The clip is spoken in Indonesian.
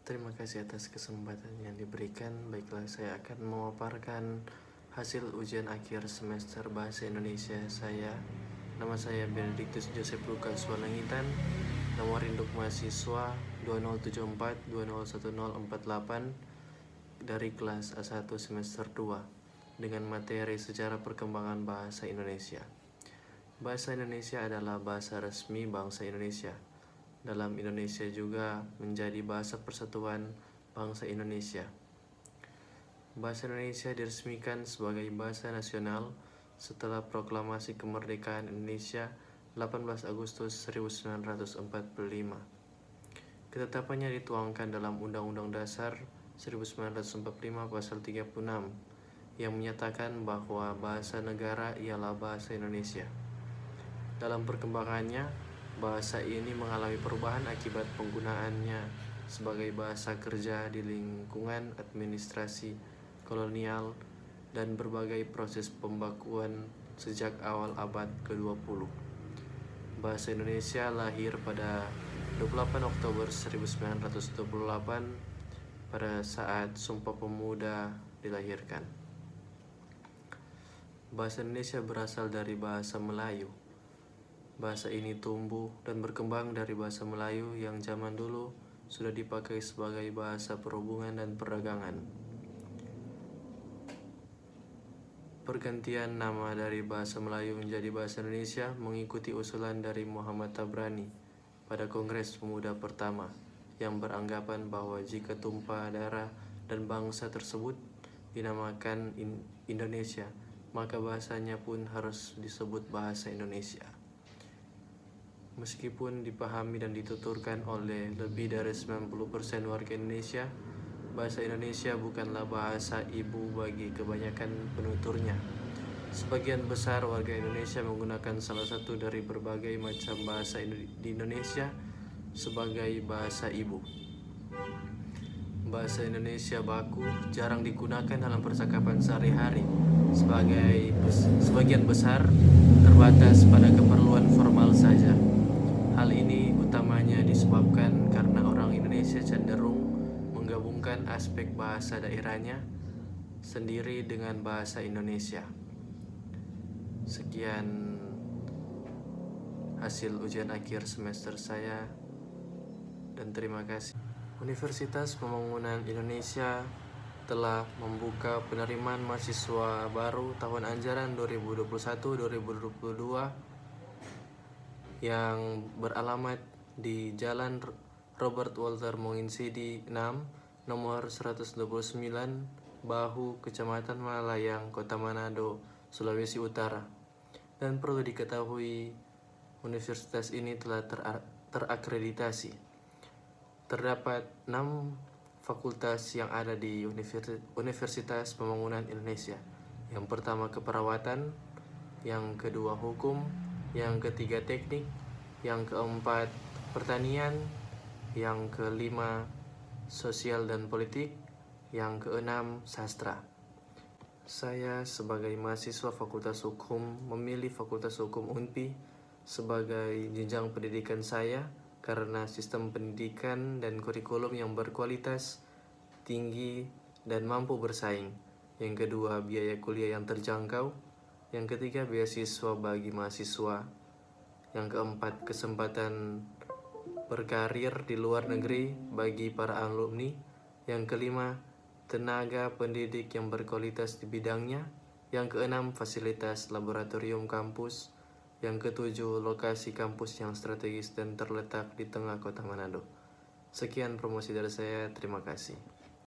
Terima kasih atas kesempatan yang diberikan. Baiklah, saya akan memaparkan hasil ujian akhir semester Bahasa Indonesia saya. Nama saya Benedictus Joseph Lukas Walangitan. Nomor induk mahasiswa 2074201048 dari kelas A1 semester 2 dengan materi Sejarah Perkembangan Bahasa Indonesia. Bahasa Indonesia adalah bahasa resmi bangsa Indonesia. Dalam Indonesia juga menjadi bahasa persatuan bangsa Indonesia. Bahasa Indonesia diresmikan sebagai bahasa nasional setelah Proklamasi Kemerdekaan Indonesia 18 Agustus 1945. Ketetapannya dituangkan dalam Undang-Undang Dasar 1945 Pasal 36 yang menyatakan bahwa bahasa negara ialah bahasa Indonesia. Dalam perkembangannya, bahasa ini mengalami perubahan akibat penggunaannya sebagai bahasa kerja di lingkungan administrasi kolonial dan berbagai proses pembakuan sejak awal abad ke-20. Bahasa Indonesia lahir pada 28 Oktober 1928 pada saat Sumpah Pemuda dilahirkan. Bahasa Indonesia berasal dari bahasa Melayu. Bahasa ini tumbuh dan berkembang dari bahasa Melayu yang zaman dulu sudah dipakai sebagai bahasa perhubungan dan perdagangan. Pergantian nama dari bahasa Melayu menjadi bahasa Indonesia mengikuti usulan dari Muhammad Tabrani pada Kongres Pemuda pertama yang beranggapan bahwa jika tumpah darah dan bangsa tersebut dinamakan Indonesia, maka bahasanya pun harus disebut bahasa Indonesia. Meskipun dipahami dan dituturkan oleh lebih dari 90% warga Indonesia, bahasa Indonesia bukanlah bahasa ibu bagi kebanyakan penuturnya. Sebagian besar warga Indonesia menggunakan salah satu dari berbagai macam bahasa di Indonesia sebagai bahasa ibu. Bahasa Indonesia baku jarang digunakan dalam percakapan sehari-hari. Sebagian besar terbatas pada keperluan formal saja. Hal ini utamanya disebabkan karena orang Indonesia cenderung menggabungkan aspek bahasa daerahnya sendiri dengan bahasa Indonesia. Sekian hasil ujian akhir semester saya dan terima kasih. Universitas Pembangunan Indonesia telah membuka penerimaan mahasiswa baru tahun ajaran 2021-2022 yang beralamat di Jalan Robert Walter Monginsidi 6, nomor 129, Bahu, Kecamatan Malayang, Kota Manado, Sulawesi Utara. Dan perlu diketahui, universitas ini telah terakreditasi. Terdapat 6 fakultas yang ada di Universitas Pembangunan Indonesia. Yang pertama keperawatan, yang kedua hukum, yang ketiga teknik, yang keempat pertanian, yang kelima sosial dan politik, yang keenam sastra. Saya sebagai mahasiswa Fakultas Hukum memilih Fakultas Hukum UNPI sebagai jenjang pendidikan saya karena sistem pendidikan dan kurikulum yang berkualitas tinggi dan mampu bersaing. Yang kedua, biaya kuliah yang terjangkau. Yang ketiga, beasiswa bagi mahasiswa. Yang keempat, kesempatan berkarir di luar negeri bagi para alumni. Yang kelima, tenaga pendidik yang berkualitas di bidangnya. Yang keenam, fasilitas laboratorium kampus. Yang ketujuh, lokasi kampus yang strategis dan terletak di tengah kota Manado. Sekian promosi dari saya, terima kasih.